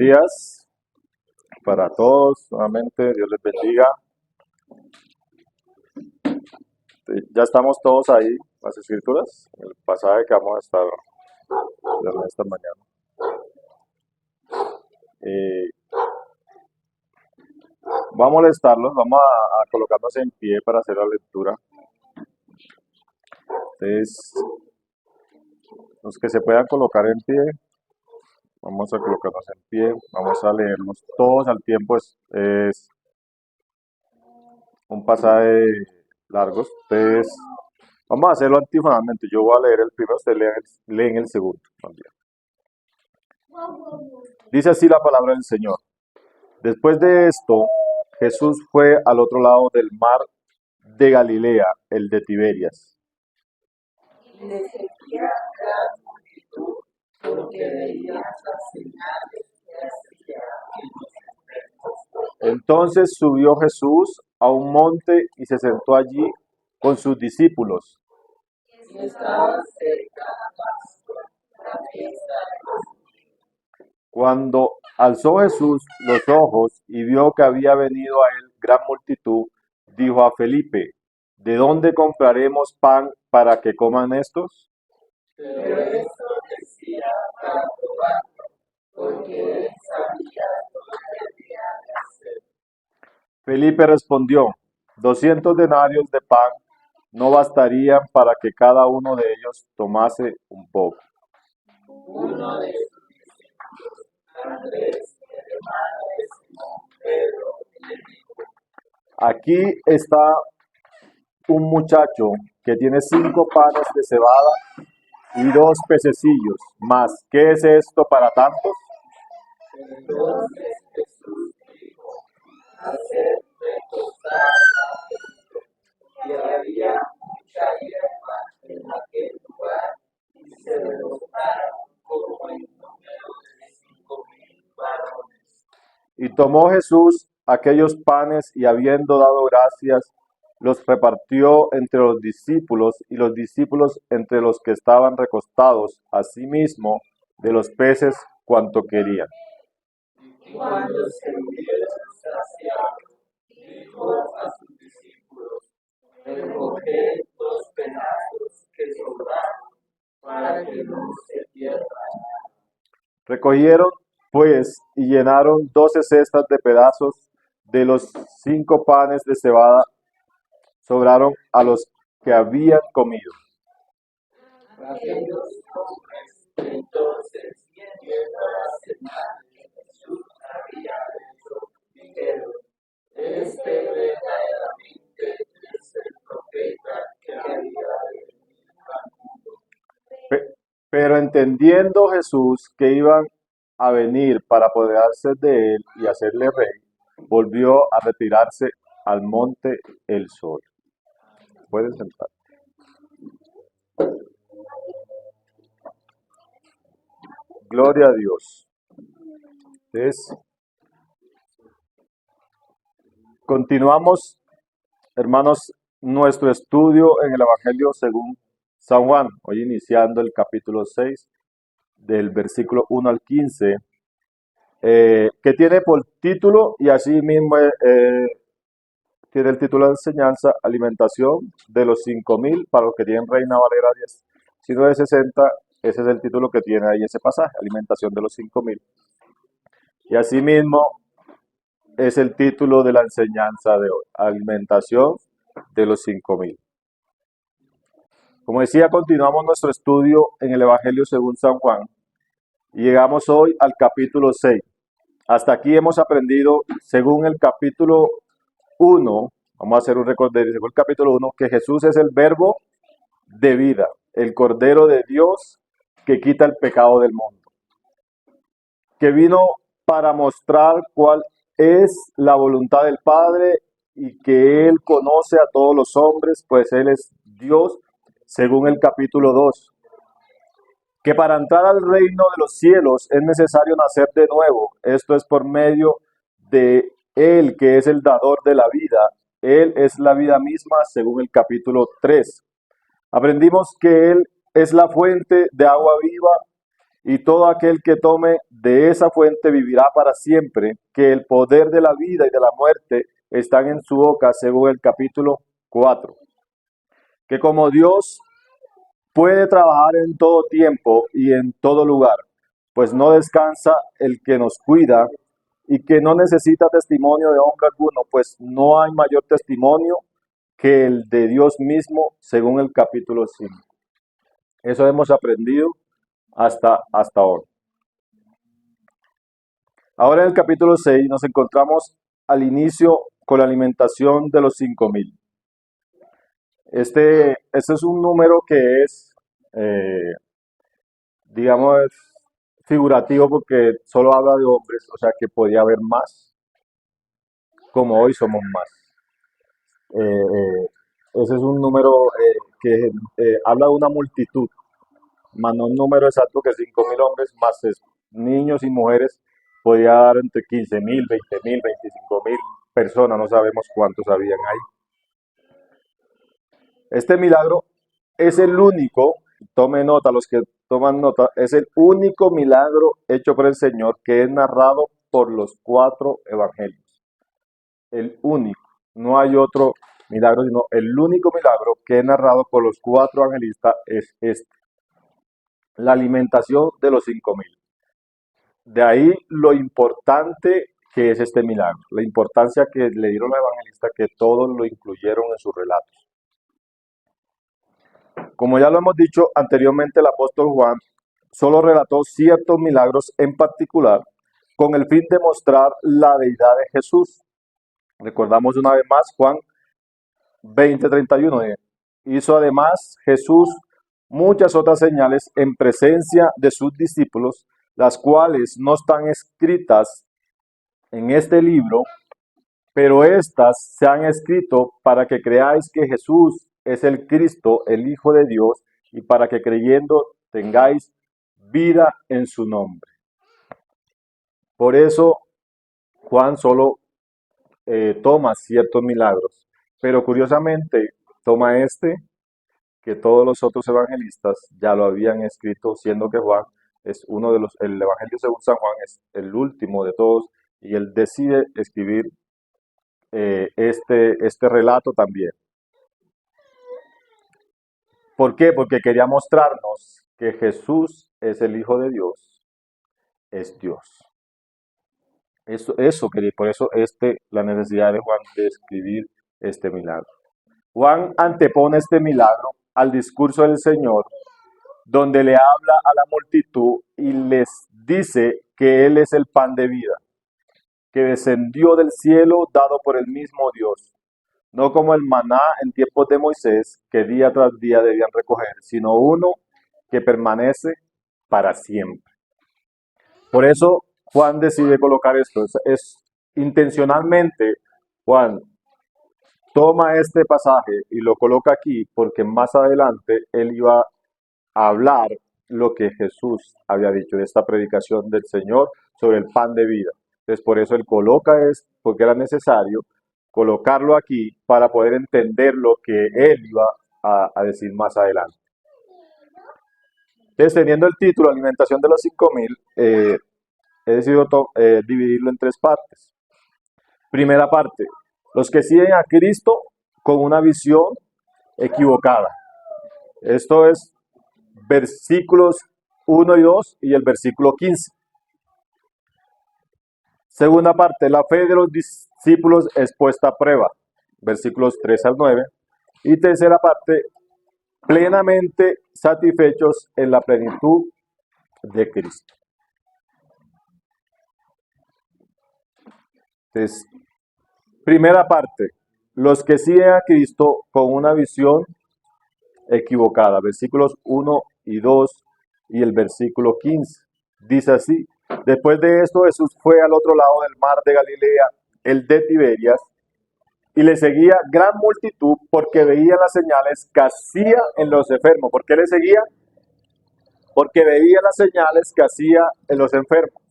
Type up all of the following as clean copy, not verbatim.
días para todos. Nuevamente, Dios les bendiga. Ya estamos todos ahí, las escrituras, el pasaje que vamos a estar viendo esta mañana. Vamos a molestarlos, vamos a colocarnos en pie para hacer la lectura. Entonces, los que se puedan colocar en pie, vamos a colocarnos en pie, vamos a leerlos todos al tiempo. Es un pasaje largo. Entonces, vamos a hacerlo antífonamente. Yo voy a leer el primero, ustedes leen el segundo. Dice así la palabra del Señor. Después de esto, Jesús fue al otro lado del mar de Galilea, el de Tiberias. Y le seguía gran multitud, porque veían las señales que hacía en los enfermos. Entonces subió Jesús a un monte y se sentó allí con sus discípulos. Y estaba cerca la Pascua, la fiesta de los judíos. Cuando alzó Jesús los ojos y vio que había venido a él gran multitud, dijo a Felipe: ¿De dónde compraremos pan para que coman estos? Pero esto decía para probarlo, porque él sabía lo que había de hacer. Felipe respondió: 200 denarios de pan no bastarían para que cada uno de ellos tomase un poco. Uno de sus discípulos, Andrés, el hermano de Simón Pedro, le dijo: Aquí está un muchacho que tiene 5 panes de cebada y 2 pececillos. Mas, ¿qué es esto para tantos? Entonces Jesús dijo: hacer reposar a esto. Y había mucha hierba en aquel lugar, y se rebotaron como en número de 5,000 varones. Y tomó Jesús aquellos panes y habiendo dado gracias, los repartió entre los discípulos y los discípulos entre los que estaban recostados, asimismo de los peces cuanto querían. Y cuando se hubieron saciado, dijo a sus discípulos: recoged 2 pedazos que sobraron, para que no se pierda nada. Recogieron, pues, y llenaron 12 cestas de pedazos de los 5 panes de cebada, sobraron a los que habían comido. Aquellos hombres entonces, viendo la señal que Jesús había hecho, dijeron: este verdaderamente es el profeta que había de venir al mundo. Pero entendiendo Jesús que iban a venir para apoderarse de él y hacerle rey, volvió a retirarse al monte el sol. Pueden sentar. Gloria a Dios. Entonces, continuamos, hermanos, nuestro estudio en el Evangelio según San Juan, hoy iniciando el capítulo 6, del versículo 1 al 15, que tiene por título, y así mismo tiene el título de enseñanza, alimentación de los 5,000, para los que tienen Reina Valera 1960, ese es el título que tiene ahí ese pasaje, alimentación de los 5,000. Y así mismo es el título de la enseñanza de hoy, alimentación de los 5,000. Como decía, continuamos nuestro estudio en el Evangelio según San Juan y llegamos hoy al capítulo 6. Hasta aquí hemos aprendido, según el capítulo 1, vamos a hacer un recorderis, según el capítulo 1, que Jesús es el verbo de vida, el Cordero de Dios que quita el pecado del mundo, que vino para mostrar cuál es la voluntad del Padre y que Él conoce a todos los hombres, pues Él es Dios, según el capítulo 2. Que para entrar al reino de los cielos es necesario nacer de nuevo. Esto es por medio de Él, que es el dador de la vida. Él es la vida misma, según el capítulo 3. Aprendimos que Él es la fuente de agua viva y todo aquel que tome de esa fuente vivirá para siempre, que el poder de la vida y de la muerte están en su boca, según el capítulo 4. Que como Dios puede trabajar en todo tiempo y en todo lugar, pues no descansa el que nos cuida y que no necesita testimonio de hombre alguno, pues no hay mayor testimonio que el de Dios mismo, según el capítulo 5. Eso hemos aprendido hasta ahora. Ahora en el capítulo 6 nos encontramos al inicio con la alimentación de los 5.000. Este es un número que es, eh, digamos, figurativo porque solo habla de hombres, o sea que podía haber más, como hoy somos más. Ese es un número que habla de una multitud, más no un número exacto que 5.000 hombres, más niños y mujeres, podía dar entre 15.000, 20.000, 25.000 personas, no sabemos cuántos habían ahí. Este milagro es el único, tome nota, los que toman nota, es el único milagro hecho por el Señor que es narrado por los 4 evangelios. El único, no hay otro milagro, sino el único milagro que es narrado por los 4 evangelistas es este, la alimentación de los 5.000. De ahí lo importante que es este milagro, la importancia que le dieron los evangelistas, que todos lo incluyeron en sus relatos. Como ya lo hemos dicho anteriormente, el apóstol Juan solo relató ciertos milagros en particular con el fin de mostrar la deidad de Jesús. Recordamos una vez más Juan 20:31. Hizo además Jesús muchas otras señales en presencia de sus discípulos, las cuales no están escritas en este libro, pero estas se han escrito para que creáis que Jesús es el Cristo, el Hijo de Dios, y para que creyendo tengáis vida en su nombre. Por eso Juan solo toma ciertos milagros, pero curiosamente toma este que todos los otros evangelistas ya lo habían escrito, siendo que Juan es uno de los, el Evangelio según San Juan es el último de todos y él decide escribir este relato también. ¿Por qué? Porque quería mostrarnos que Jesús es el Hijo de Dios, es Dios. Eso quería, por eso la necesidad de Juan de escribir este milagro. Juan antepone este milagro al discurso del Señor, donde le habla a la multitud y les dice que Él es el pan de vida, que descendió del cielo dado por el mismo Dios, no como el maná en tiempos de Moisés, que día tras día debían recoger, sino uno que permanece para siempre. Por eso Juan decide colocar esto. Intencionalmente Juan toma este pasaje y lo coloca aquí porque más adelante él iba a hablar lo que Jesús había dicho de esta predicación del Señor sobre el pan de vida. Entonces por eso él coloca esto, porque era necesario colocarlo aquí para poder entender lo que él iba a decir más adelante. Entonces, teniendo el título Alimentación de los 5.000, he decidido dividirlo en 3 partes. Primera parte, los que siguen a Cristo con una visión equivocada. Esto es versículos 1 y 2 y el versículo 15. Segunda parte, la fe de los discípulos es puesta a prueba, versículos 3 al 9. Y tercera parte, plenamente satisfechos en la plenitud de Cristo. Entonces, primera parte, los que siguen a Cristo con una visión equivocada, versículos 1 y 2 y el versículo 15. Dice así: después de esto Jesús fue al otro lado del mar de Galilea, el de Tiberias, y le seguía gran multitud porque veía las señales que hacía en los enfermos. ¿Por qué le seguía? Porque veía las señales que hacía en los enfermos.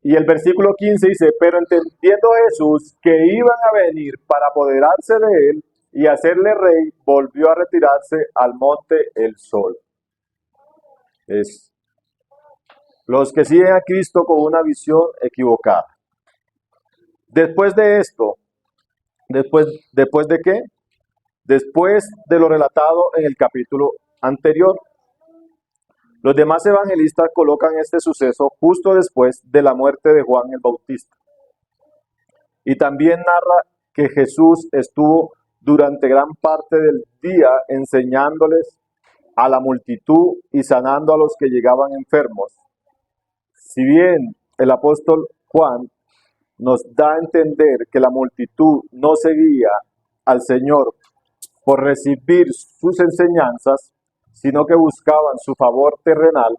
Y el versículo 15 dice: pero entendiendo Jesús que iban a venir para apoderarse de él y hacerle rey, volvió a retirarse al monte el sol. Es los que siguen a Cristo con una visión equivocada. Después de esto, ¿después de qué? Después de lo relatado en el capítulo anterior, los demás evangelistas colocan este suceso justo después de la muerte de Juan el Bautista. Y también narra que Jesús estuvo durante gran parte del día enseñándoles a la multitud y sanando a los que llegaban enfermos. Si bien el apóstol Juan nos da a entender que la multitud no seguía al Señor por recibir sus enseñanzas, sino que buscaban su favor terrenal,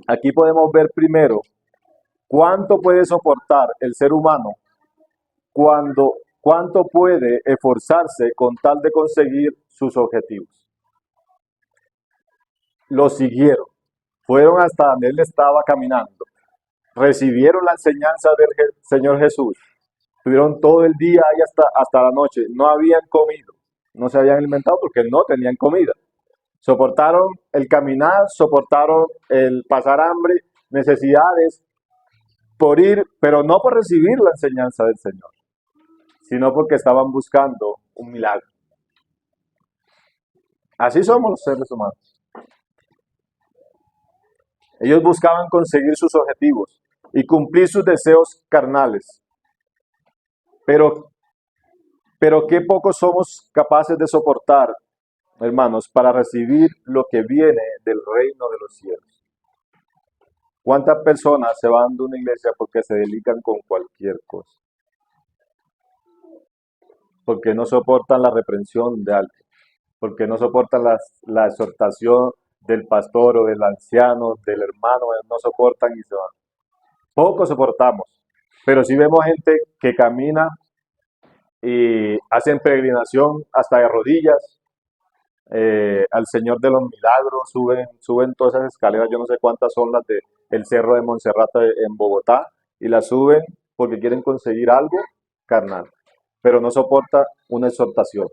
aquí podemos ver primero cuánto puede soportar el ser humano, cuánto puede esforzarse con tal de conseguir sus objetivos. Lo siguieron, fueron hasta donde él estaba caminando, recibieron la enseñanza del Señor Jesús, estuvieron todo el día ahí hasta la noche, no habían comido, no se habían alimentado porque no tenían comida. Soportaron el caminar, soportaron el pasar hambre, necesidades, por ir, pero no por recibir la enseñanza del Señor, sino porque estaban buscando un milagro. Así somos los seres humanos. Ellos buscaban conseguir sus objetivos y cumplir sus deseos carnales. Pero qué poco somos capaces de soportar, hermanos, para recibir lo que viene del reino de los cielos. ¿Cuántas personas se van de una iglesia porque se dedican con cualquier cosa? Porque no soportan la reprensión de alguien, porque no soportan la exhortación del pastor o del anciano, del hermano, no soportan y se van. Poco soportamos, pero sí vemos gente que camina y hacen peregrinación hasta de rodillas al Señor de los Milagros, suben todas esas escaleras, yo no sé cuántas son las del Cerro de Monserrate en Bogotá, y las suben porque quieren conseguir algo carnal, pero no soporta una exhortación.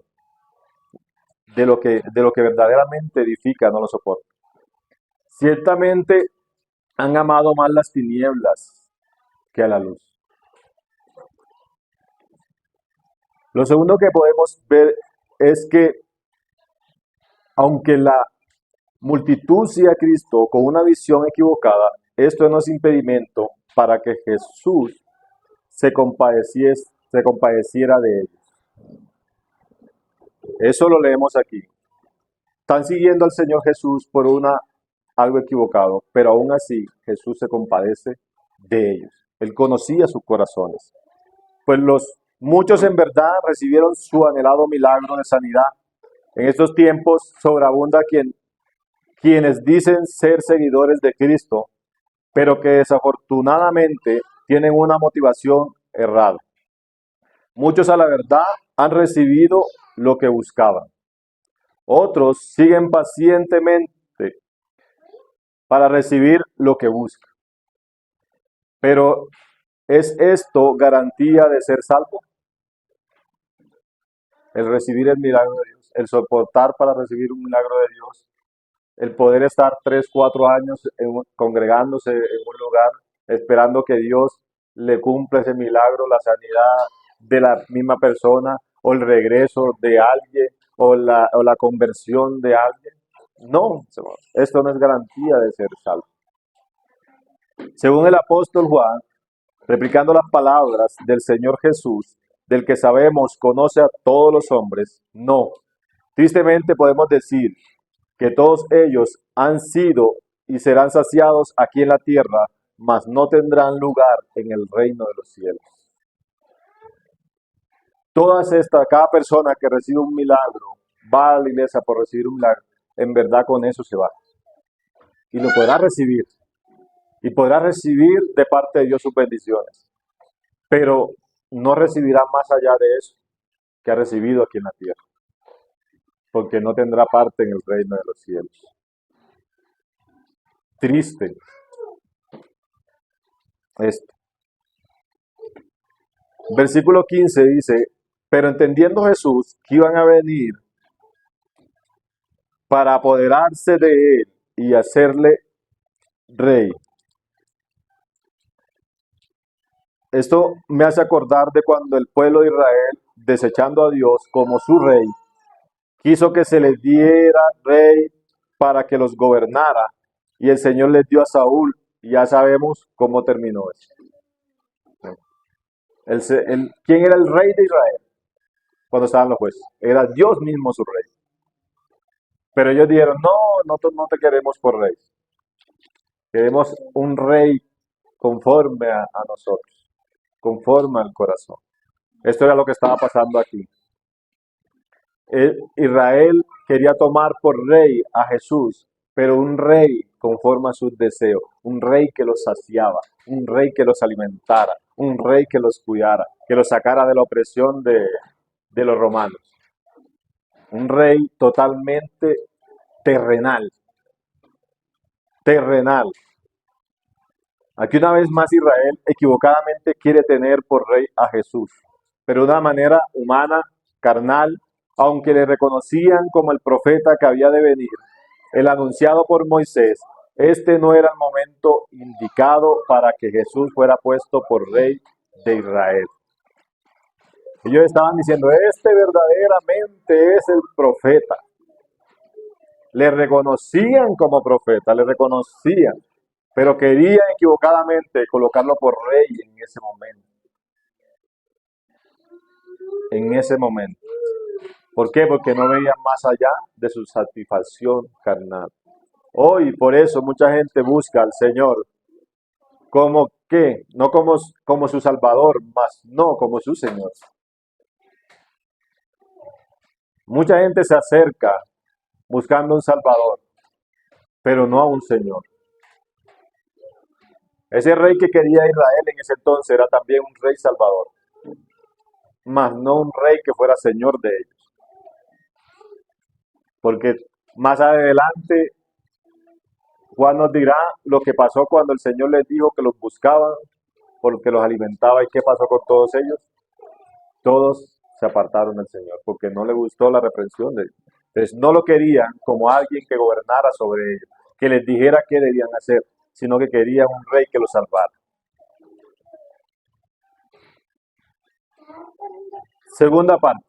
De lo que verdaderamente edifica, no lo soporta. Ciertamente han amado más las tinieblas que a la luz. Lo segundo que podemos ver es que aunque la multitud siga a Cristo con una visión equivocada, esto no es impedimento para que Jesús se compadeciera de ellos. Eso lo leemos aquí. Están siguiendo al Señor Jesús por algo equivocado, pero aún así Jesús se compadece de ellos. Él conocía sus corazones. Pues muchos en verdad recibieron su anhelado milagro de sanidad. En estos tiempos sobreabunda quienes dicen ser seguidores de Cristo, pero que desafortunadamente tienen una motivación errada. Muchos a la verdad han recibido lo que buscaban. Otros siguen pacientemente para recibir lo que buscan. Pero ¿es esto garantía de ser salvo? El recibir el milagro de Dios, el soportar para recibir un milagro de Dios, el poder estar 3, 4 años congregándose en un lugar, esperando que Dios le cumpla ese milagro, la sanidad de la misma persona, o el regreso de alguien, o la conversión de alguien. No, esto no es garantía de ser salvo. Según el apóstol Juan, replicando las palabras del Señor Jesús, del que sabemos conoce a todos los hombres, no. Tristemente podemos decir que todos ellos han sido y serán saciados aquí en la tierra, mas no tendrán lugar en el reino de los cielos. Cada persona que recibe un milagro, va a la iglesia por recibir un milagro, en verdad con eso se va. Y lo podrá recibir. Y podrá recibir de parte de Dios sus bendiciones. Pero no recibirá más allá de eso que ha recibido aquí en la tierra. Porque no tendrá parte en el reino de los cielos. Triste esto. Versículo 15 dice, pero entendiendo Jesús que iban a venir para apoderarse de él y hacerle rey. Esto me hace acordar de cuando el pueblo de Israel, desechando a Dios como su rey, quiso que se les diera rey para que los gobernara. Y el Señor les dio a Saúl. Y ya sabemos cómo terminó eso. ¿Quién era el rey de Israel cuando estaban los jueces? Era Dios mismo su rey. Pero ellos dijeron, no, nosotros no te queremos por rey. Queremos un rey conforme a nosotros, conforme al corazón. Esto era lo que estaba pasando aquí. Israel quería tomar por rey a Jesús, pero un rey conforme a sus deseos, un rey que los saciaba, un rey que los alimentara, un rey que los cuidara, que los sacara de la opresión de los romanos. Un rey totalmente terrenal. Terrenal. Aquí una vez más Israel equivocadamente quiere tener por rey a Jesús, pero de una manera humana, carnal, aunque le reconocían como el profeta que había de venir, el anunciado por Moisés. Este no era el momento indicado para que Jesús fuera puesto por rey de Israel. Ellos estaban diciendo, este verdaderamente es el profeta. Le reconocían como profeta, le reconocían, pero querían equivocadamente colocarlo por rey en ese momento. En ese momento. ¿Por qué? Porque no veían más allá de su satisfacción carnal. Hoy, por eso, mucha gente busca al Señor como que, no como su Salvador, mas no como su Señor. Mucha gente se acerca buscando un Salvador, pero no a un Señor. Ese rey que quería Israel en ese entonces era también un rey salvador, mas no un rey que fuera Señor de ellos. Porque más adelante Juan nos dirá lo que pasó cuando el Señor les dijo que los buscaban porque los alimentaba. ¿Y qué pasó con todos ellos? Todos se apartaron del Señor porque no les gustó la reprensión de ellos. Entonces no lo querían como alguien que gobernara sobre ellos, que les dijera qué debían hacer, sino que querían un rey que los salvara. Segunda parte.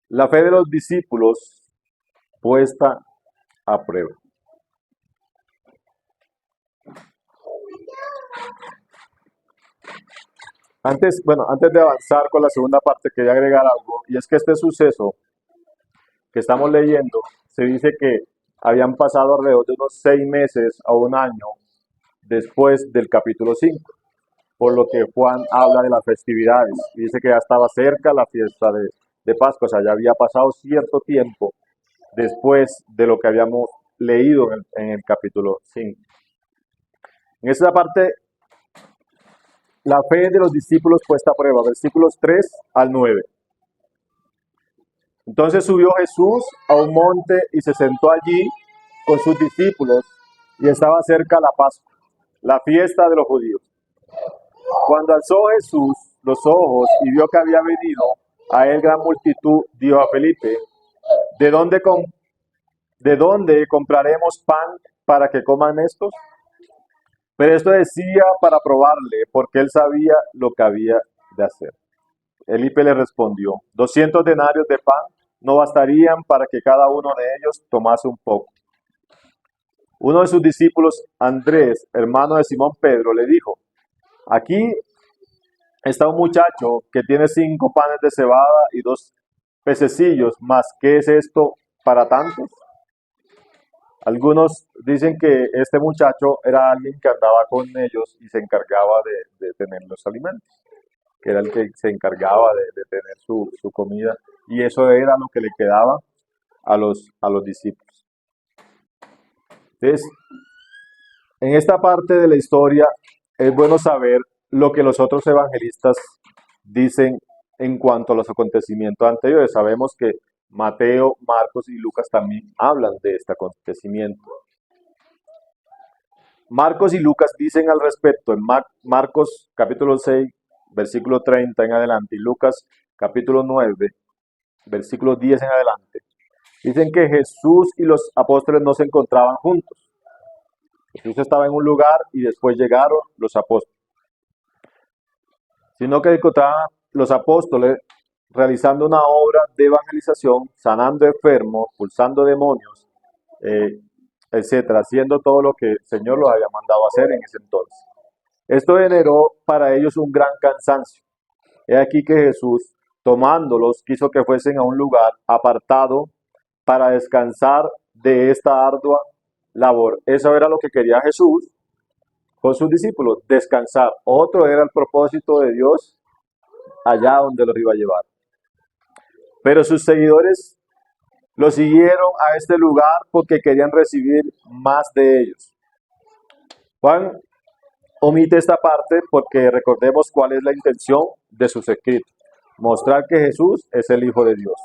La fe de los discípulos puesta a prueba. Antes de avanzar con la segunda parte, quería agregar algo, y es que este suceso que estamos leyendo, se dice que habían pasado alrededor de unos 6 meses a un año después del capítulo 5, por lo que Juan habla de las festividades, y dice que ya estaba cerca la fiesta de Pascua, o sea, ya había pasado cierto tiempo después de lo que habíamos leído en el capítulo 5. En esta parte, la fe de los discípulos puesta a prueba, versículos 3 al 9. Entonces subió Jesús a un monte y se sentó allí con sus discípulos, y estaba cerca la Pascua, la fiesta de los judíos. Cuando alzó Jesús los ojos y vio que había venido a él gran multitud, dijo a Felipe, ¿de dónde compraremos pan para que coman estos? Pero esto decía para probarle, porque él sabía lo que había de hacer. Felipe le respondió, 200 denarios de pan no bastarían para que cada uno de ellos tomase un poco. Uno de sus discípulos, Andrés, hermano de Simón Pedro, le dijo, aquí está un muchacho que tiene 5 panes de cebada y 2 pececillos, mas ¿qué es esto para tantos? Algunos dicen que este muchacho era alguien que andaba con ellos y se encargaba de tener los alimentos, que era el que se encargaba de tener su comida, y eso era lo que le quedaba a los discípulos. Entonces, en esta parte de la historia es bueno saber lo que los otros evangelistas dicen en cuanto a los acontecimientos anteriores. Sabemos que Mateo, Marcos y Lucas también hablan de este acontecimiento. Marcos y Lucas dicen al respecto en Marcos capítulo 6, versículo 30 en adelante, y Lucas capítulo 9, versículo 10 en adelante, Dicen que Jesús y los apóstoles no se encontraban juntos. Jesús estaba en un lugar y después llegaron los apóstoles, sino que encontraban los apóstoles realizando una obra de evangelización, sanando enfermos, expulsando demonios, eh, etcétera, haciendo todo lo que el Señor los había mandado hacer en ese entonces. Esto generó para ellos un gran cansancio. He aquí que Jesús, tomándolos, quiso que fuesen a un lugar apartado para descansar de esta ardua labor. Eso era lo que quería Jesús con sus discípulos, descansar. Otro era el propósito de Dios allá donde los iba a llevar. Pero sus seguidores lo siguieron a este lugar porque querían recibir más de ellos. Juan omite esta parte porque recordemos cuál es la intención de sus escritos. Mostrar que Jesús es el Hijo de Dios.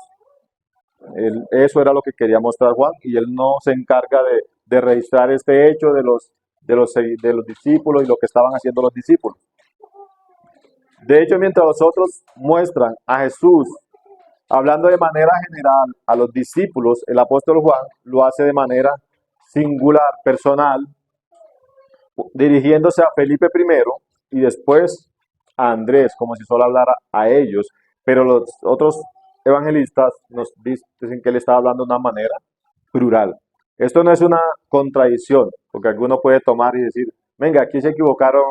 Eso era lo que quería mostrar Juan y él no se encarga de registrar este hecho de los discípulos y lo que estaban haciendo los discípulos. De hecho, mientras los otros muestran a Jesús hablando de manera general a los discípulos, el apóstol Juan lo hace de manera singular, personal, dirigiéndose a Felipe primero y después a Andrés, como si solo hablara a ellos, pero los otros evangelistas nos dicen que él estaba hablando de una manera plural. Esto no es una contradicción, porque alguno puede tomar y decir, venga, aquí se equivocaron,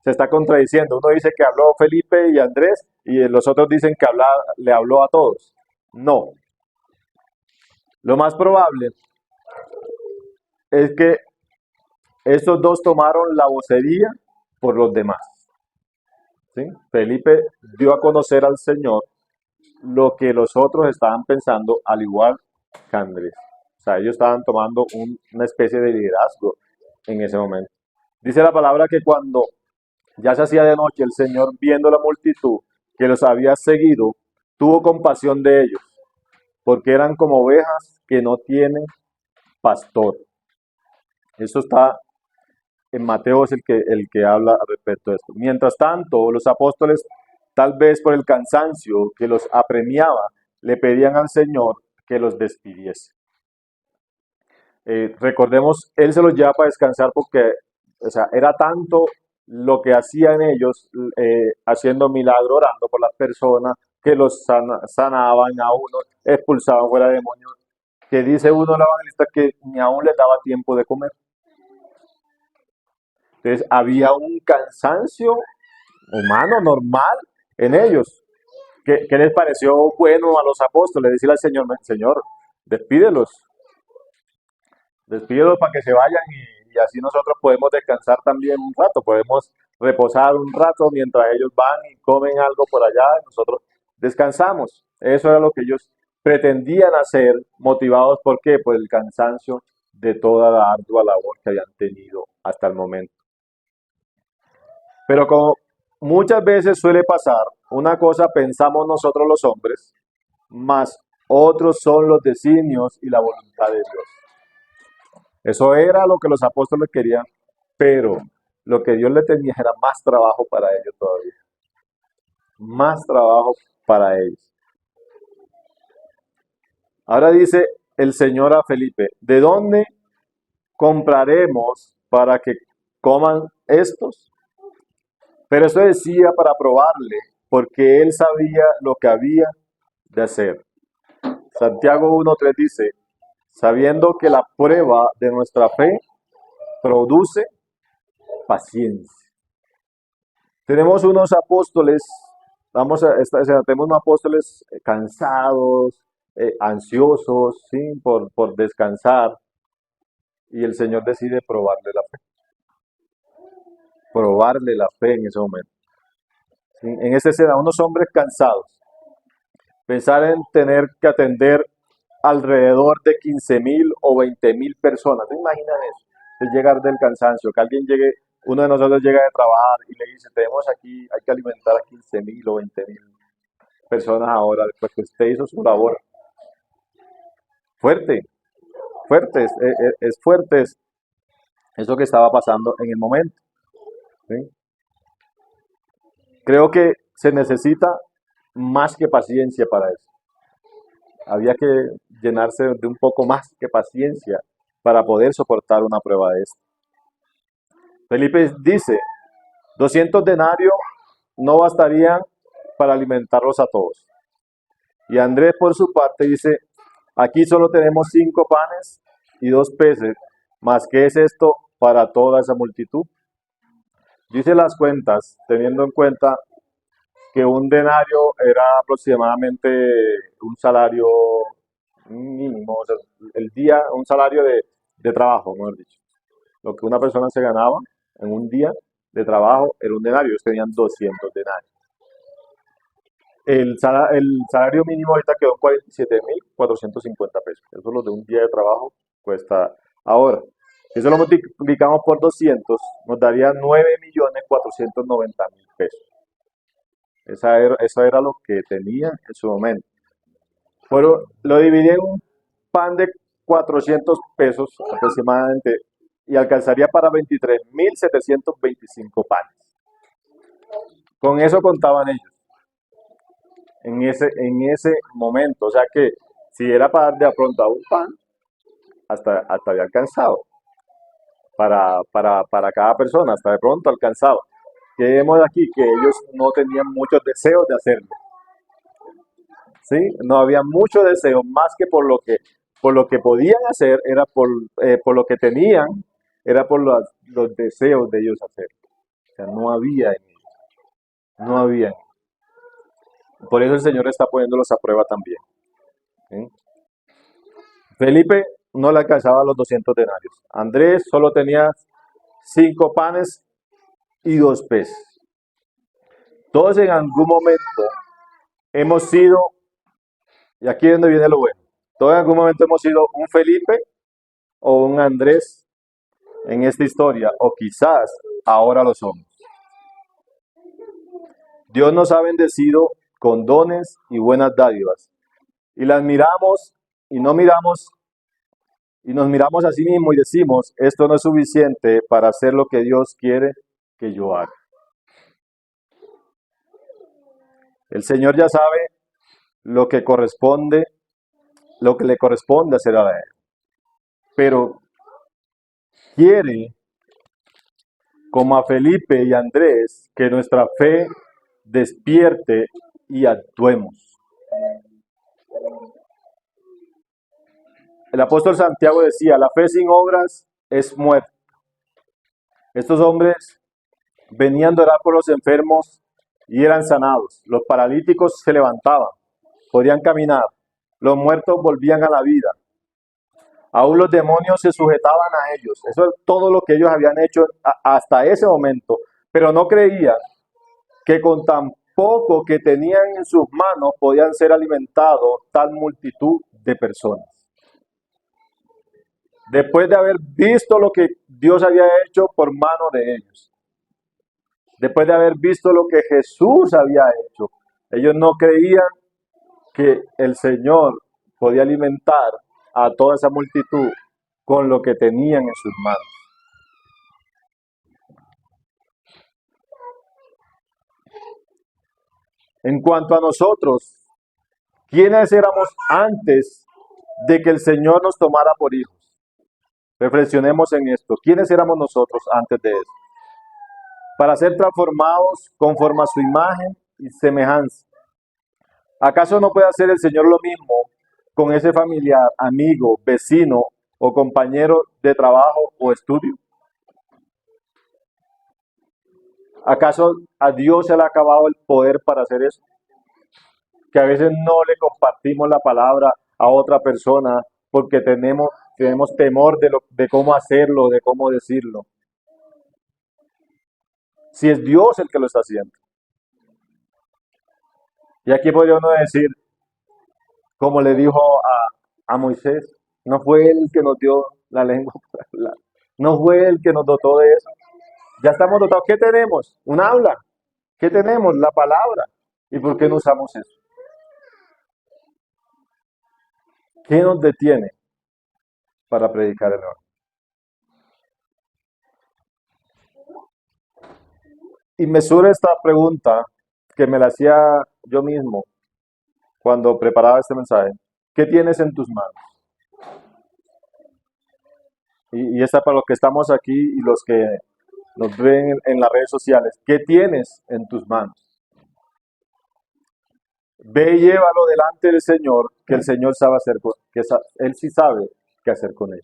se está contradiciendo. Uno dice que habló Felipe y Andrés y los otros dicen que le habló a todos. No. Lo más probable es que estos dos tomaron la vocería por los demás. ¿Sí? Felipe dio a conocer al Señor lo que los otros estaban pensando, al igual que Andrés. O sea, ellos estaban tomando una especie de liderazgo en ese momento. Dice la palabra que cuando ya se hacía de noche, el Señor, viendo la multitud que los había seguido, tuvo compasión de ellos, porque eran como ovejas que no tienen pastor. Eso está en Mateo, es el que habla respecto a esto. Mientras tanto, los apóstoles, tal vez por el cansancio que los apremiaba, le pedían al Señor que los despidiese. Recordemos, Él se los lleva para descansar porque, o sea, era tanto lo que hacían ellos, haciendo milagros, orando por las personas, que los sanaban a uno, expulsaban fuera demonios, que dice uno el evangelista que ni aún les daba tiempo de comer. Entonces había un cansancio humano normal en ellos. ¿Qué les pareció bueno a los apóstoles? Decirle al Señor, Señor, despídelos, despídelos para que se vayan y así nosotros podemos descansar también un rato, podemos reposar un rato mientras ellos van y comen algo por allá y nosotros descansamos. Eso era lo que ellos pretendían hacer, motivados por qué, por el cansancio de toda la ardua labor que habían tenido hasta el momento. Pero como muchas veces suele pasar, una cosa pensamos nosotros los hombres, más otros son los designios y la voluntad de Dios. Eso era lo que los apóstoles querían, pero lo que Dios le tenía era más trabajo para ellos todavía. Más trabajo para ellos. Ahora dice el Señor a Felipe, ¿de dónde compraremos para que coman estos? Pero eso decía para probarle, porque él sabía lo que había de hacer. Santiago 1:3 dice, sabiendo que la prueba de nuestra fe produce paciencia. Tenemos unos apóstoles, tenemos unos apóstoles cansados, ansiosos, ¿sí? por descansar, y el Señor decide probarle la fe en ese momento. ¿Sí? En esta escena, unos hombres cansados, pensar en tener que atender alrededor de 15.000 o 20.000 personas. ¿Se imaginan eso? De llegar del cansancio, que alguien llegue, uno de nosotros llega de trabajar y le dice, tenemos aquí, hay que alimentar a 15.000 o 20.000 personas ahora, después que usted hizo su labor. Fuerte, fuerte, es fuerte eso que estaba pasando en el momento. ¿Sí? Creo que se necesita más que paciencia para eso. Había que llenarse de un poco más que paciencia para poder soportar una prueba de esta. Felipe dice, 200 denarios no bastarían para alimentarlos a todos. Y Andrés por su parte dice, aquí solo tenemos 5 panes y 2 peces, más ¿qué es esto para toda esa multitud? Dice las cuentas, teniendo en cuenta que un denario era aproximadamente un salario mínimo, o sea, el día, un salario de trabajo, mejor dicho. Lo que una persona se ganaba en un día de trabajo era un denario, ellos tenían 200 denarios. El salario mínimo ahorita quedó en 47.450 pesos. Eso es lo de un día de trabajo cuesta ahora. Si eso lo multiplicamos por 200, nos daría 9.490.000 pesos. Eso era lo que tenía en su momento. Pero lo dividí en un pan de 400 pesos aproximadamente y alcanzaría para 23.725 panes. Con eso contaban ellos en ese momento. O sea que si era para dar de pronto a un pan, hasta había alcanzado para cada persona, hasta de pronto alcanzaba. Que vemos aquí que ellos no tenían muchos deseos de hacerlo. ¿Sí? No había mucho deseo, más que por lo que podían hacer, era por lo que tenían, era por los deseos de ellos hacerlo. O sea, no había en ellos, no había. Por eso el Señor está poniéndolos a prueba también. ¿Sí? Felipe no le alcanzaba los 200 denarios. Andrés solo tenía 5 panes y 2 peces. Todos en algún momento hemos sido, y aquí es donde viene lo bueno, todos en algún momento hemos sido un Felipe o un Andrés en esta historia, o quizás ahora lo somos. Dios nos ha bendecido con dones y buenas dádivas, y las miramos y no miramos, y nos miramos a sí mismos y decimos, esto no es suficiente para hacer lo que Dios quiere que yo haga. El Señor ya sabe lo que corresponde, lo que le corresponde hacer a Él, pero quiere, como a Felipe y Andrés, que nuestra fe despierte y actuemos. El apóstol Santiago decía, la fe sin obras es muerta. Estos hombres venían de orar por los enfermos y eran sanados. Los paralíticos se levantaban, podían caminar. Los muertos volvían a la vida. Aún los demonios se sujetaban a ellos. Eso es todo lo que ellos habían hecho hasta ese momento. Pero no creían que con tan poco que tenían en sus manos podían ser alimentados tal multitud de personas. Después de haber visto lo que Dios había hecho por mano de ellos, después de haber visto lo que Jesús había hecho, ellos no creían que el Señor podía alimentar a toda esa multitud con lo que tenían en sus manos. En cuanto a nosotros, ¿quiénes éramos antes de que el Señor nos tomara por hijos? Reflexionemos en esto. ¿Quiénes éramos nosotros antes de eso? Para ser transformados conforme a su imagen y semejanza. ¿Acaso no puede hacer el Señor lo mismo con ese familiar, amigo, vecino o compañero de trabajo o estudio? ¿Acaso a Dios se le ha acabado el poder para hacer eso? Que a veces no le compartimos la palabra a otra persona porque tenemos temor de cómo hacerlo, de cómo decirlo. Si es Dios el que lo está haciendo. Y aquí podría uno decir, como le dijo a Moisés, no fue él el que nos dio la lengua para hablar, no fue él que nos dotó de eso. Ya estamos dotados. ¿Qué tenemos? Un habla. ¿Qué tenemos? La palabra. ¿Y por qué no usamos eso? ¿Qué nos detiene para predicar el Evangelio? Y me surge esta pregunta que me la hacía yo mismo cuando preparaba este mensaje. ¿Qué tienes en tus manos? Y esta para los que estamos aquí y los que nos ven en las redes sociales. ¿Qué tienes en tus manos? Ve y llévalo delante del Señor, que el Señor sabe hacer, Él sí sabe qué hacer con ello.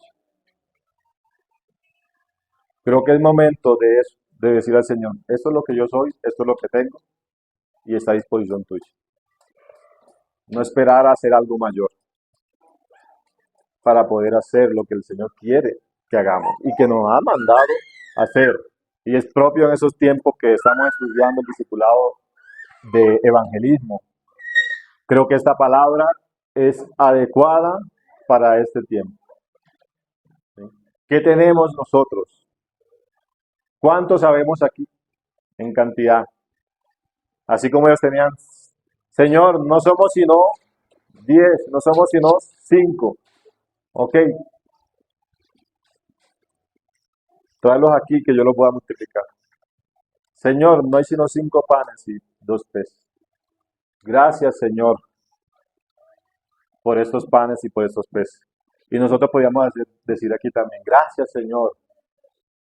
Creo que es momento de eso, de decir al Señor, esto es lo que yo soy, esto es lo que tengo, y está a disposición tuya. No esperar a hacer algo mayor para poder hacer lo que el Señor quiere que hagamos y que nos ha mandado hacer. Y es propio en esos tiempos que estamos estudiando el discipulado de evangelismo. Creo que esta palabra es adecuada para este tiempo. ¿Sí? ¿Qué tenemos nosotros? ¿Cuántos sabemos aquí en cantidad? Así como ellos tenían, Señor, no somos sino 10, no somos sino 5. Ok, tráelos aquí que yo los voy a multiplicar. Señor, no hay sino 5 panes y 2 peces. Gracias, Señor, por estos panes y por estos peces. Y nosotros podríamos decir aquí también, gracias, Señor,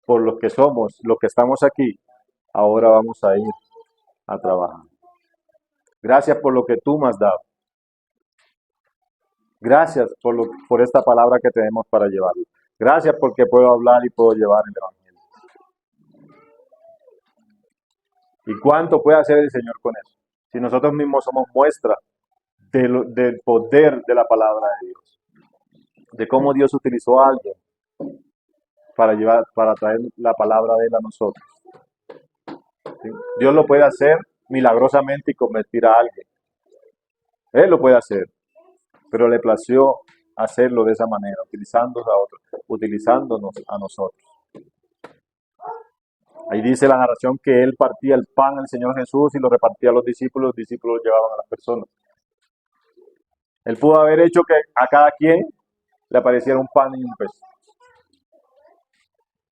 por lo que somos, lo que estamos aquí. Ahora vamos a ir a trabajar. Gracias por lo que tú me has dado. Gracias por esta palabra que tenemos para llevarlo. Gracias porque puedo hablar y puedo llevar el Evangelio. ¿Y cuánto puede hacer el Señor con eso? Si nosotros mismos somos muestra del poder de la palabra de Dios, de cómo Dios utilizó a alguien para traer la palabra de Él a nosotros. ¿Sí? Dios lo puede hacer milagrosamente y convertir a alguien. Él lo puede hacer, pero le plació hacerlo de esa manera, utilizándonos a otros, utilizándonos a nosotros. Ahí dice la narración que Él partía el pan al Señor Jesús y lo repartía a los discípulos lo llevaban a las personas. Él pudo haber hecho que a cada quien le apareciera un pan y un pez.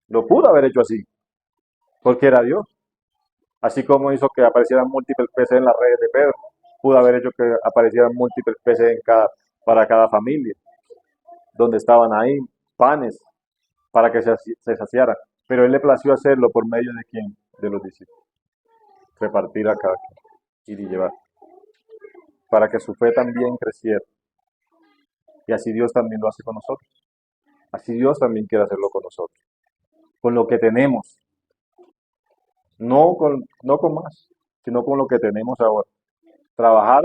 Lo pudo haber hecho así, porque era Dios. Así como hizo que aparecieran múltiples peces en las redes de Pedro, pudo haber hecho que aparecieran múltiples peces para cada familia, donde estaban ahí panes para que se saciaran. Pero Él le plació hacerlo por medio de quién? De los discípulos. Repartir a cada quien y llevar. Para que su fe también creciera. Y así Dios también lo hace con nosotros. Así Dios también quiere hacerlo con nosotros. Con lo que tenemos. No con más, sino con lo que tenemos ahora. Trabajar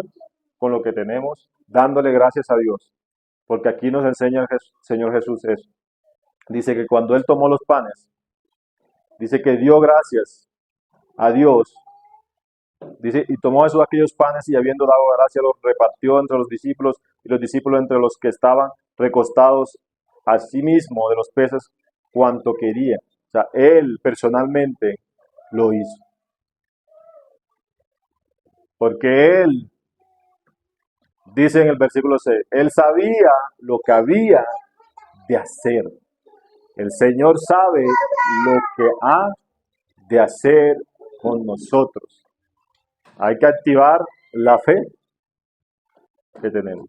con lo que tenemos, dándole gracias a Dios. Porque aquí nos enseña el Señor Jesús eso. Dice que cuando Él tomó los panes, dice que dio gracias a Dios. Dice, y tomó aquellos panes y habiendo dado gracia los repartió entre los discípulos y los discípulos entre los que estaban recostados a sí mismo de los peces cuanto quería. O sea, Él personalmente lo hizo. Porque Él, dice en el versículo 6, Él sabía lo que había de hacer. El Señor sabe lo que ha de hacer con nosotros. Hay que activar la fe que tenemos.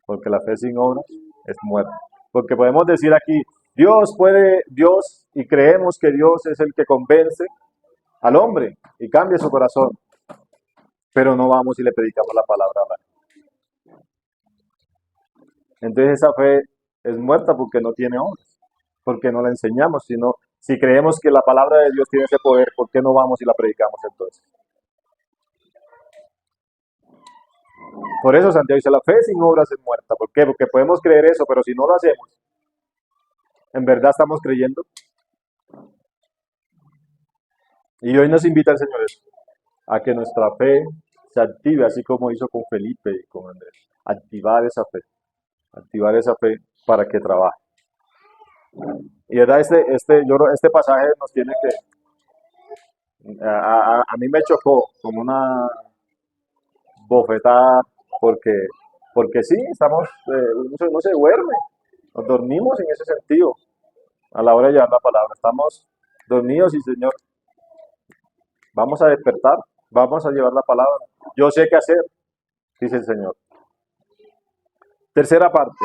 Porque la fe sin obras es muerta. Porque podemos decir aquí, Dios, y creemos que Dios es el que convence al hombre y cambia su corazón. Pero no vamos y le predicamos la palabra a la. Entonces esa fe es muerta porque no tiene obras, porque no la enseñamos, sino si creemos que la palabra de Dios tiene ese poder, ¿por qué no vamos y la predicamos entonces? Por eso Santiago dice, la fe sin obras es muerta. ¿Por qué? Porque podemos creer eso, pero si no lo hacemos, ¿en verdad estamos creyendo? Y hoy nos invita el Señor a que nuestra fe se active, así como hizo con Felipe y con Andrés. Activar esa fe para que trabaje. Y verdad, este pasaje nos tiene que, a mí me chocó como una bofetada, porque sí, no se duerme, nos dormimos en ese sentido, a la hora de llevar la palabra, estamos dormidos y Señor, vamos a despertar, vamos a llevar la palabra, yo sé qué hacer, dice el Señor. Tercera parte.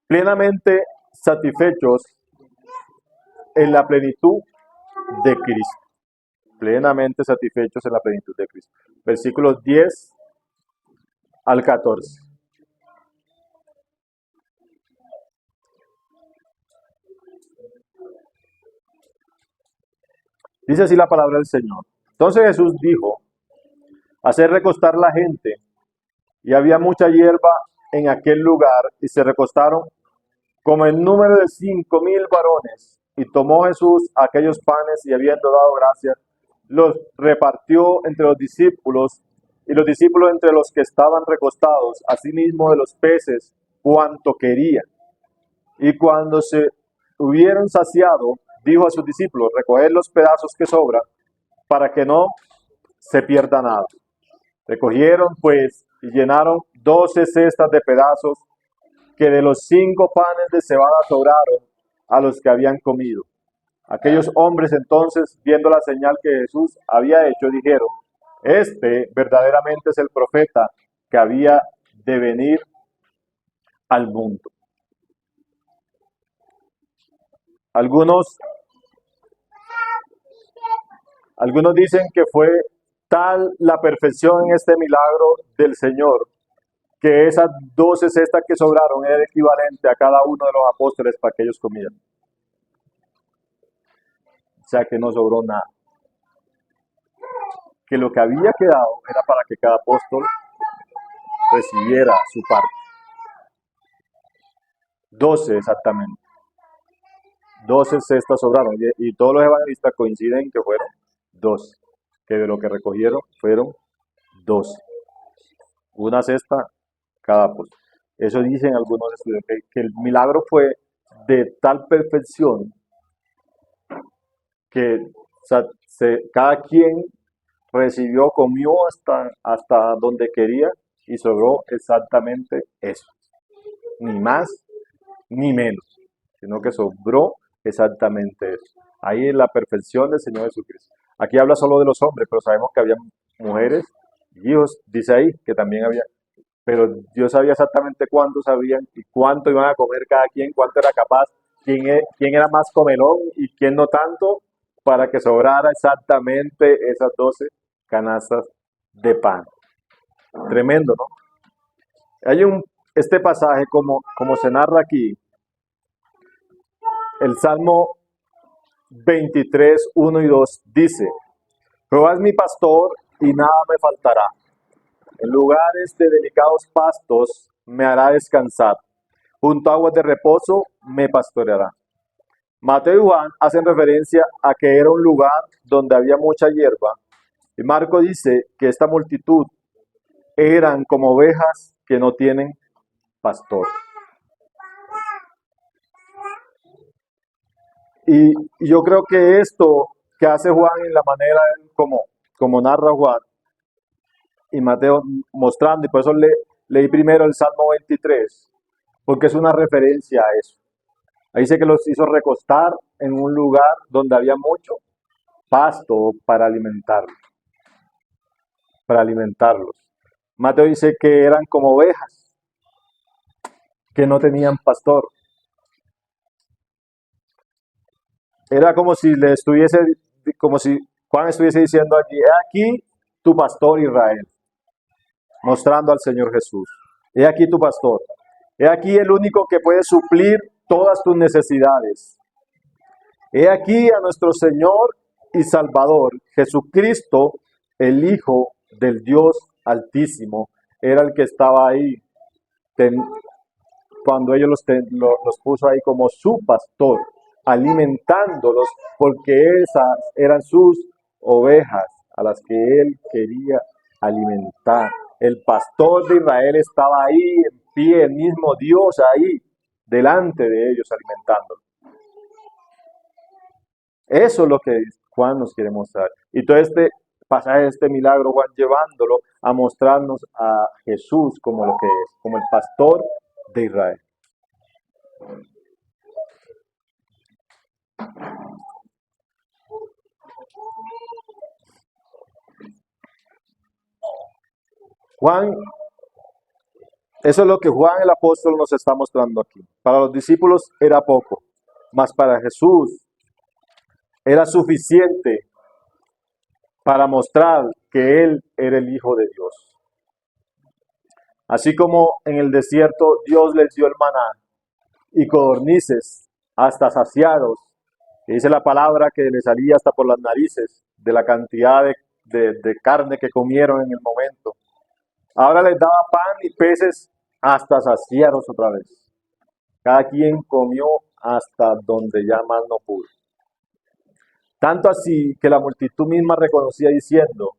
Plenamente satisfechos en la plenitud de Cristo. Plenamente satisfechos en la plenitud de Cristo. Versículos 10 al 14. Dice así la palabra del Señor. Entonces Jesús dijo, hacer recostar la gente, y había mucha hierba en aquel lugar, y se recostaron como el número de 5,000 varones. Y tomó Jesús aquellos panes, y habiendo dado gracias, los repartió entre los discípulos, y los discípulos entre los que estaban recostados, asimismo de los peces, cuanto querían. Y cuando se hubieron saciado, dijo a sus discípulos, recoged los pedazos que sobran, para que no se pierda nada. Recogieron pues y llenaron 12 cestas de pedazos que de los 5 panes de cebada sobraron a los que habían comido. Aquellos hombres entonces, viendo la señal que Jesús había hecho, dijeron, este verdaderamente es el profeta que había de venir al mundo. Algunos dicen que fue tal la perfección en este milagro del Señor que esas 12 cestas que sobraron era equivalente a cada uno de los apóstoles para que ellos comieran. O sea que no sobró nada. Que lo que había quedado era para que cada apóstol recibiera su parte. 12 exactamente. 12 cestas sobraron. Y todos los evangelistas coinciden en que fueron 12. Que de lo que recogieron fueron 12. Una cesta cada apóstol. Eso dicen algunos estudios, que el milagro fue de tal perfección que cada quien recibió, comió hasta donde quería y sobró exactamente eso. Ni más ni menos, sino que sobró exactamente eso. Ahí es la perfección del Señor Jesucristo. Aquí habla solo de los hombres, pero sabemos que había mujeres y hijos, dice ahí que también había. Pero Dios sabía exactamente cuántos sabían y cuánto iban a comer cada quien, cuánto era capaz, quién era más comelón y quién no tanto, para que sobrara exactamente esas 12 canastas de pan. Tremendo, ¿no? Hay este pasaje, como se narra aquí, el Salmo 23, 1 y 2 dice, Jehová es mi pastor y nada me faltará. En lugares de delicados pastos me hará descansar. Junto a aguas de reposo me pastoreará. Mateo y Juan hacen referencia a que era un lugar donde había mucha hierba. Y Marco dice que esta multitud eran como ovejas que no tienen pastor. Y yo creo que esto que hace Juan en la manera como narra Juan y Mateo mostrando, y por eso leí primero el Salmo 23, porque es una referencia a eso. Ahí dice que los hizo recostar en un lugar donde había mucho pasto para alimentarlos. Mateo dice que eran como ovejas, que no tenían pastor. Era como si Juan estuviese diciendo allí, he aquí tu pastor Israel, mostrando al Señor Jesús. He aquí tu pastor. He aquí el único que puede suplir todas tus necesidades. He aquí a nuestro Señor y Salvador, Jesucristo, el Hijo del Dios Altísimo, era el que estaba ahí cuando ellos los puso ahí como su pastor, alimentándolos, porque esas eran sus ovejas a las que él quería alimentar. El pastor de Israel estaba ahí en pie, el mismo Dios ahí, delante de ellos alimentándolos. Eso es lo que Juan nos quiere mostrar. Y todo este pasaje, este milagro, Juan llevándolo a mostrarnos a Jesús como lo que es, como el pastor de Israel. Juan Eso es lo que Juan el apóstol nos está mostrando aquí. Para los discípulos era poco, mas para Jesús era suficiente para mostrar que Él era el Hijo de Dios. Así como en el desierto Dios les dio el maná y codornices hasta saciados, y dice la palabra que les salía hasta por las narices de la cantidad de carne que comieron en el momento. Ahora les daba pan y peces hasta saciados otra vez. Cada quien comió hasta donde ya más no pudo. Tanto así que la multitud misma reconocía diciendo,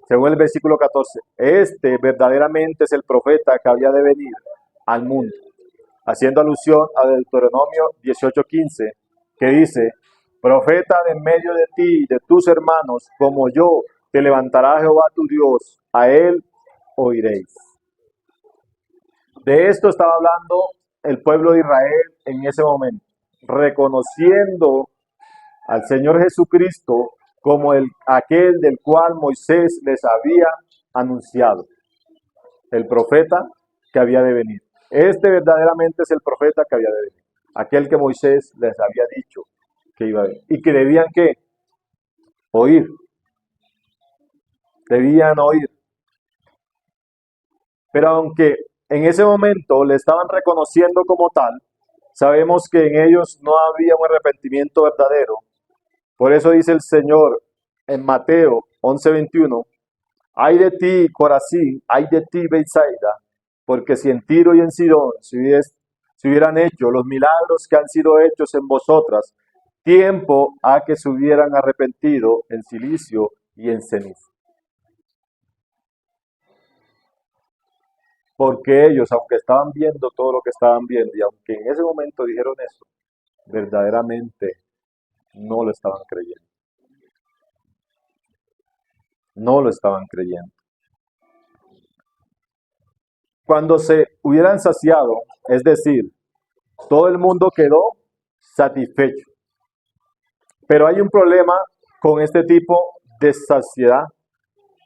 según el versículo 14, este verdaderamente es el profeta que había de venir al mundo, haciendo alusión a Deuteronomio 18:15, que dice, profeta de en medio de ti y de tus hermanos, como yo, te levantará Jehová tu Dios, a él oiréis. De esto estaba hablando el pueblo de Israel en ese momento, reconociendo al Señor Jesucristo como aquel del cual Moisés les había anunciado, el profeta que había de venir. Este verdaderamente es el profeta que había de venir, aquel que Moisés les había dicho que iba a venir. Y que debían ¿qué? Oír. Debían oír. Pero aunque en ese momento le estaban reconociendo como tal, sabemos que en ellos no había un arrepentimiento verdadero. Por eso dice el Señor en Mateo 11:21, ay de ti, Corazín, ay de ti, Betsaida, porque si en Tiro y en Sidón se hubieran hecho los milagros que han sido hechos en vosotras, tiempo a que se hubieran arrepentido en silicio y en ceniza. Porque ellos, aunque estaban viendo todo lo que estaban viendo, y aunque en ese momento dijeron eso, verdaderamente no lo estaban creyendo. No lo estaban creyendo. Cuando se hubieran saciado, es decir, todo el mundo quedó satisfecho. Pero hay un problema con este tipo de saciedad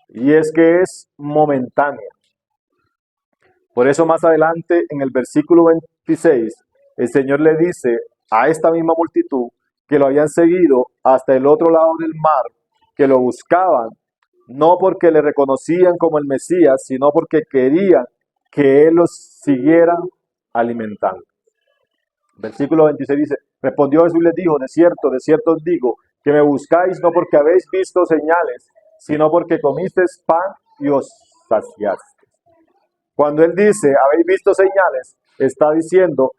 y es que es momentánea. Por eso más adelante en el versículo 26, el Señor le dice a esta misma multitud que lo habían seguido hasta el otro lado del mar, que lo buscaban, no porque le reconocían como el Mesías, sino porque querían que Él los siguiera alimentando. Versículo 26 dice, respondió Jesús y les dijo, de cierto os digo, que me buscáis no porque habéis visto señales, sino porque comisteis pan y os saciaste. Cuando Él dice, habéis visto señales, está diciendo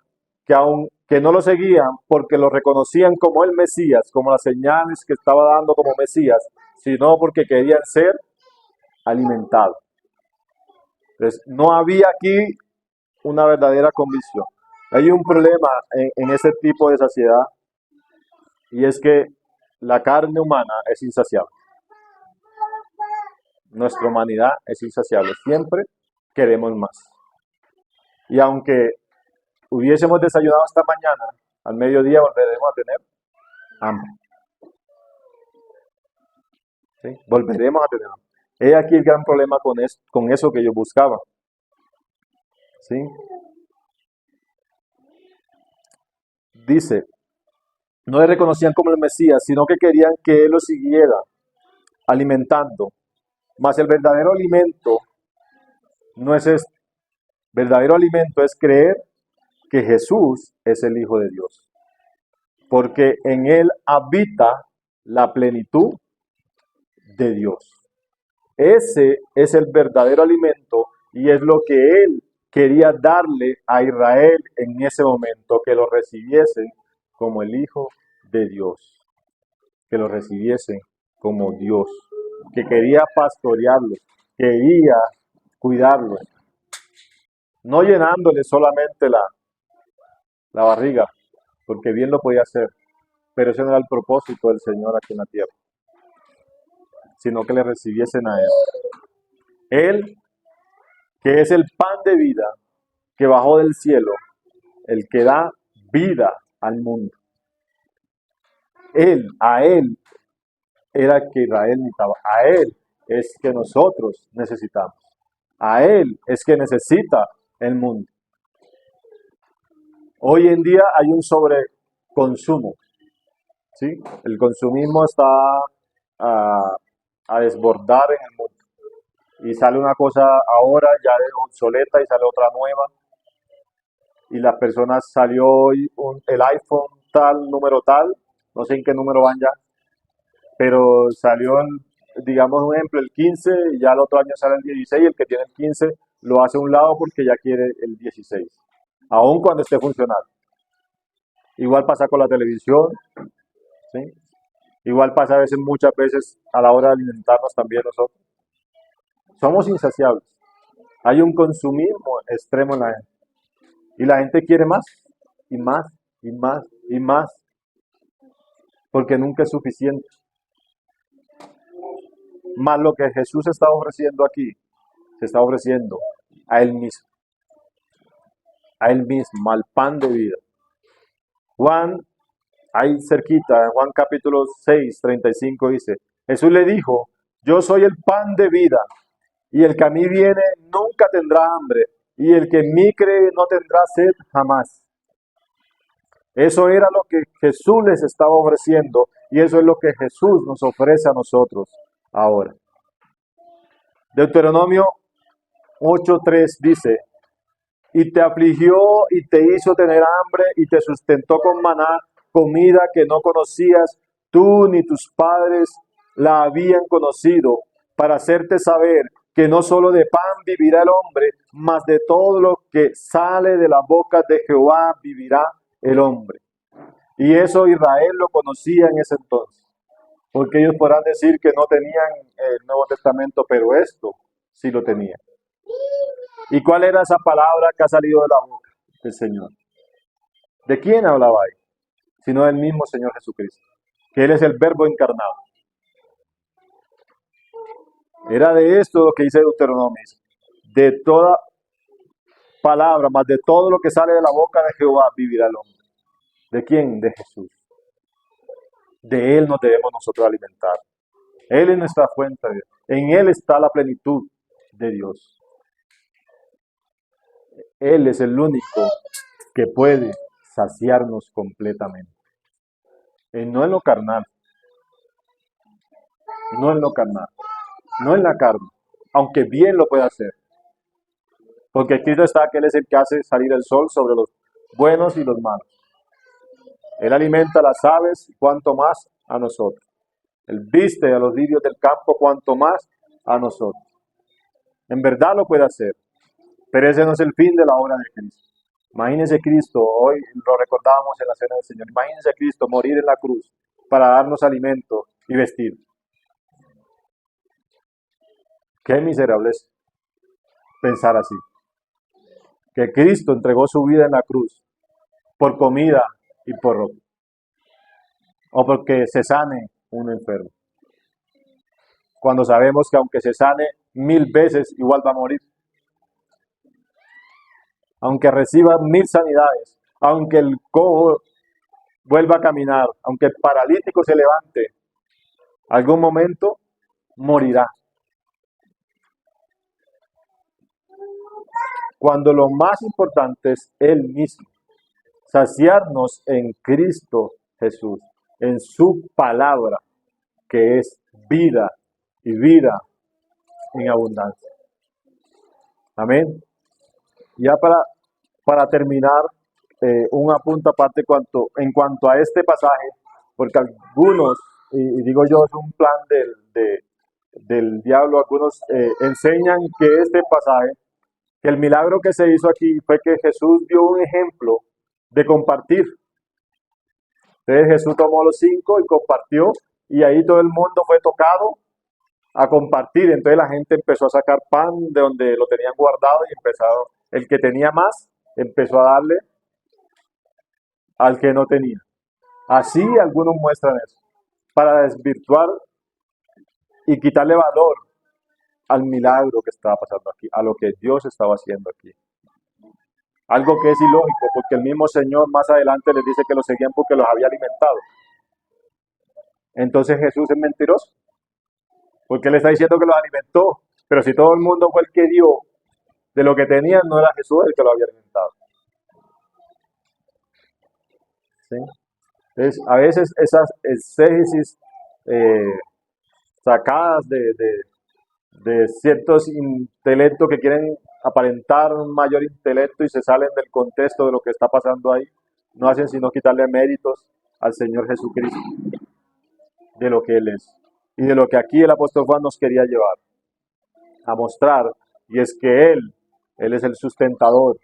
que aunque no lo seguían porque lo reconocían como el Mesías, como las señales que estaba dando como Mesías, sino porque querían ser alimentados. Entonces, no había aquí una verdadera convicción. Hay un problema en ese tipo de saciedad y es que la carne humana es insaciable. Nuestra humanidad es insaciable. Siempre queremos más. Y aunque hubiésemos desayunado esta mañana, al mediodía volveremos a tener hambre. ¿Sí? Volveremos a tener hambre. He aquí el gran problema con eso que yo buscaba. ¿Sí? Dice, no le reconocían como el Mesías, sino que querían que Él lo siguiera alimentando. Mas el verdadero alimento no es este. Verdadero alimento es creer que Jesús es el Hijo de Dios. Porque en Él habita la plenitud de Dios. Ese es el verdadero alimento y es lo que Él quería darle a Israel en ese momento, que lo recibiesen como el Hijo de Dios, que lo recibiesen como Dios, que quería pastorearlos, quería cuidarlos, no llenándole solamente la barriga, porque bien lo podía hacer, pero ese no era el propósito del Señor aquí en la tierra, sino que le recibiesen a Él. Él, que es el pan de vida, que bajó del cielo, el que da vida al mundo. A Él era que Israel necesitaba, a Él es que nosotros necesitamos, a Él es que necesita el mundo. Hoy en día hay un sobreconsumo, ¿sí? El consumismo está a, a desbordar en el mundo. Y sale una cosa ahora ya es obsoleta y sale otra nueva. Y las personas salió hoy el iPhone tal, número tal, no sé en qué número van ya, pero salió, digamos un ejemplo, el 15 y ya el otro año sale el 16 y el que tiene el 15 lo hace a un lado porque ya quiere el 16, aun cuando esté funcional. Igual pasa con la televisión, ¿sí? Igual pasa a veces, muchas veces, a la hora de alimentarnos también nosotros. Somos insaciables. Hay un consumismo extremo en la gente. Y la gente quiere más, y más, y más, y más, porque nunca es suficiente. Más lo que Jesús está ofreciendo aquí, se está ofreciendo a Él mismo, al pan de vida. Juan, ahí cerquita, en Juan capítulo 6, 35 dice, Jesús le dijo, yo soy el pan de vida, y el que a mí viene nunca tendrá hambre, y el que en mí cree no tendrá sed jamás. Eso era lo que Jesús les estaba ofreciendo, y eso es lo que Jesús nos ofrece a nosotros ahora. Deuteronomio 8:3 dice, y te afligió y te hizo tener hambre y te sustentó con maná, comida que no conocías, tú ni tus padres la habían conocido, para hacerte saber que no solo de pan vivirá el hombre, mas de todo lo que sale de la boca de Jehová vivirá el hombre. Y eso Israel lo conocía en ese entonces, porque ellos podrán decir que no tenían el Nuevo Testamento, pero esto sí lo tenían. ¿Y cuál era esa palabra que ha salido de la boca del Señor? ¿De quién hablaba ahí? Sino del mismo Señor Jesucristo, que Él es el Verbo encarnado. Era de esto lo que dice Deuteronomio. De toda palabra, más de todo lo que sale de la boca de Jehová, vivirá el hombre. ¿De quién? De Jesús. De Él nos debemos nosotros alimentar. Él es nuestra fuente de Dios. En Él está la plenitud de Dios. Él es el único que puede saciarnos completamente. No en lo carnal, no en lo carnal, no en la carne, aunque bien lo puede hacer. Porque escrito está que Él es el que hace salir el sol sobre los buenos y los malos. Él alimenta a las aves, cuanto más a nosotros. Él viste a los lirios del campo, cuanto más a nosotros. En verdad lo puede hacer, pero ese no es el fin de la obra de Cristo. Imagínense Cristo, hoy lo recordábamos en la cena del Señor, imagínense Cristo morir en la cruz para darnos alimento y vestir. Qué miserable es pensar así. Que Cristo entregó su vida en la cruz por comida y por ropa. O porque se sane un enfermo. Cuando sabemos que aunque se sane 1000 veces, igual va a morir. Aunque reciba 1000 sanidades, aunque el cojo vuelva a caminar, aunque el paralítico se levante, algún momento morirá. Cuando lo más importante es Él mismo, saciarnos en Cristo Jesús, en su palabra, que es vida y vida en abundancia. Amén. Ya para terminar, un apunto aparte en cuanto a este pasaje, porque algunos, y digo yo, es un plan del diablo, algunos enseñan que este pasaje, que el milagro que se hizo aquí fue que Jesús dio un ejemplo de compartir. Entonces Jesús tomó los 5 y compartió, y ahí todo el mundo fue tocado a compartir. Entonces la gente empezó a sacar pan de donde lo tenían guardado y empezaron, el que tenía más, empezó a darle al que no tenía. Así algunos muestran eso, para desvirtuar y quitarle valor al milagro que estaba pasando aquí, a lo que Dios estaba haciendo aquí. Algo que es ilógico, porque el mismo Señor más adelante les dice que los seguían porque los había alimentado. Entonces Jesús es mentiroso, porque le está diciendo que los alimentó, pero si todo el mundo fue el que dio, de lo que tenían no era Jesús el que lo había alimentado. ¿Sí? Entonces, a veces esas exégesis eh, sacadas de ciertos intelectos que quieren aparentar un mayor intelecto y se salen del contexto de lo que está pasando ahí, no hacen sino quitarle méritos al Señor Jesucristo, de lo que Él es. Y de lo que aquí el apóstol Juan nos quería llevar a mostrar, y es que Él es el sustentador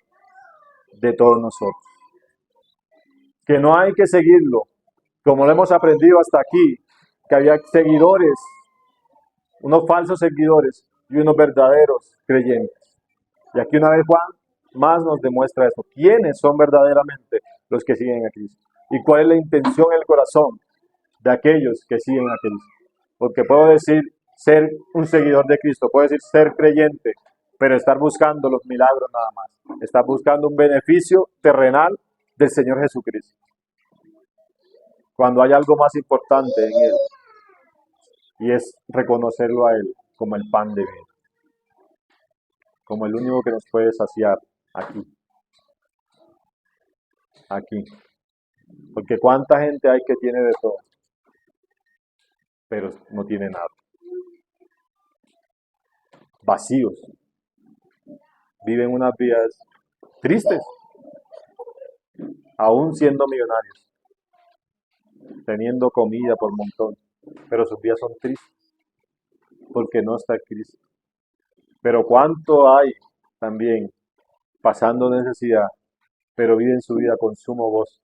de todos nosotros. Que no hay que seguirlo, como lo hemos aprendido hasta aquí, que había seguidores, unos falsos seguidores y unos verdaderos creyentes. Y aquí una vez Juan más nos demuestra eso. ¿Quiénes son verdaderamente los que siguen a Cristo? ¿Y cuál es la intención en el corazón de aquellos que siguen a Cristo? Porque puedo decir ser un seguidor de Cristo, puedo decir ser creyente, pero estar buscando los milagros nada más. Estar buscando un beneficio terrenal del Señor Jesucristo. Cuando hay algo más importante en Él, y es reconocerlo a Él como el pan de vida, como el único que nos puede saciar aquí. Aquí. Porque cuánta gente hay que tiene de todo, pero no tiene nada. Vacíos. Viven unas vidas tristes, aún siendo millonarios, teniendo comida por montón, pero sus vidas son tristes, porque no está Cristo. Pero cuánto hay también pasando necesidad, pero viven su vida con sumo gozo,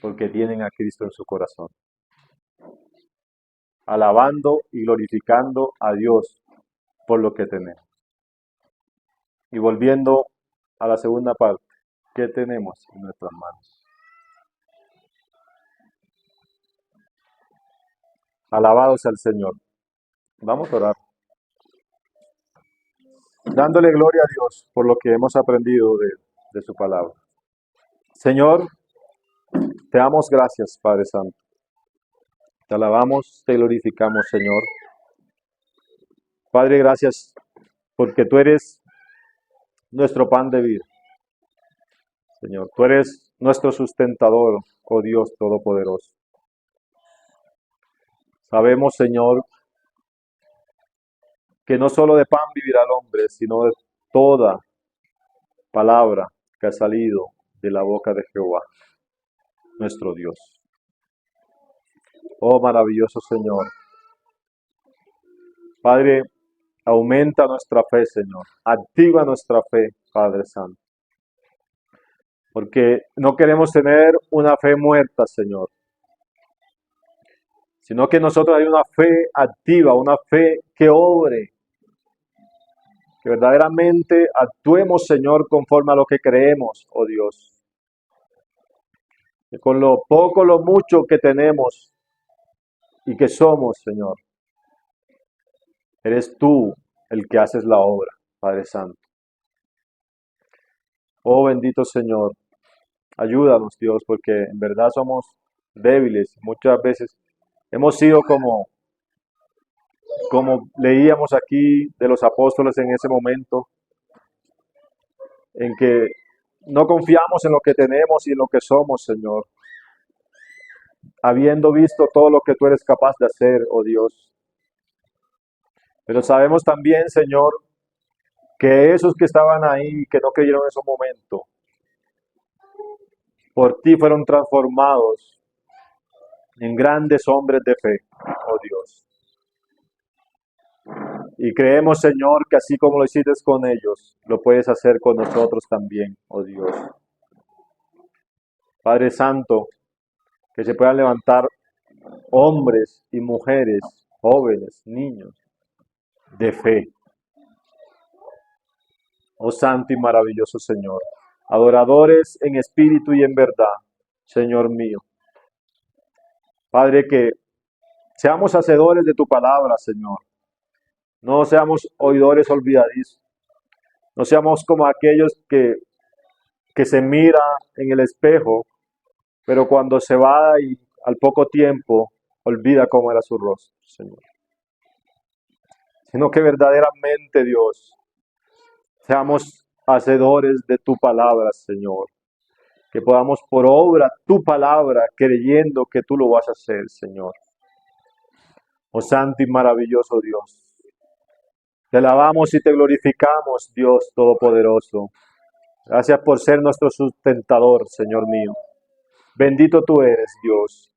porque tienen a Cristo en su corazón, alabando y glorificando a Dios por lo que tenemos. Y volviendo a la segunda parte, ¿qué tenemos en nuestras manos? Alabados al Señor. Vamos a orar. Dándole gloria a Dios por lo que hemos aprendido de su palabra. Señor, te damos gracias, Padre Santo. Te alabamos, te glorificamos, Señor. Padre, gracias porque tú eres nuestro pan de vida. Señor, tú eres nuestro sustentador, oh Dios Todopoderoso. Sabemos, Señor, que no solo de pan vivirá el hombre, sino de toda palabra que ha salido de la boca de Jehová, nuestro Dios. Oh maravilloso Señor. Padre, aumenta nuestra fe, Señor. Activa nuestra fe, Padre Santo. Porque no queremos tener una fe muerta, Señor, sino que nosotros hay una fe activa, una fe que obre, que verdaderamente actuemos, Señor, conforme a lo que creemos, oh Dios. Que con lo poco, lo mucho que tenemos y que somos, Señor, eres tú el que haces la obra, Padre Santo. Oh bendito Señor, ayúdanos, Dios, porque en verdad somos débiles. Muchas veces hemos sido como leíamos aquí de los apóstoles en ese momento, en que no confiamos en lo que tenemos y en lo que somos, Señor, habiendo visto todo lo que tú eres capaz de hacer, oh Dios. Pero sabemos también, Señor, que esos que estaban ahí, que no creyeron en ese momento, por ti fueron transformados en grandes hombres de fe, oh Dios. Y creemos, Señor, que así como lo hiciste con ellos, lo puedes hacer con nosotros también, oh Dios. Padre Santo, que se puedan levantar hombres y mujeres, jóvenes, niños, de fe. Oh Santo y maravilloso Señor, adoradores en espíritu y en verdad, Señor mío. Padre, que seamos hacedores de tu palabra, Señor. No seamos oidores olvidadizos. No seamos como aquellos que se mira en el espejo, pero cuando se va y al poco tiempo olvida cómo era su rostro, Señor. Sino que verdaderamente, Dios, seamos hacedores de tu palabra, Señor. Que podamos por obra tu palabra, creyendo que tú lo vas a hacer, Señor. Oh santo y maravilloso Dios. Te alabamos y te glorificamos, Dios Todopoderoso. Gracias por ser nuestro sustentador, Señor mío. Bendito tú eres, Dios.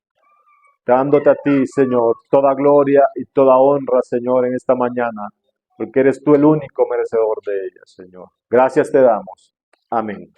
Dándote a ti, Señor, toda gloria y toda honra, Señor, en esta mañana, porque eres tú el único merecedor de ella, Señor. Gracias te damos. Amén.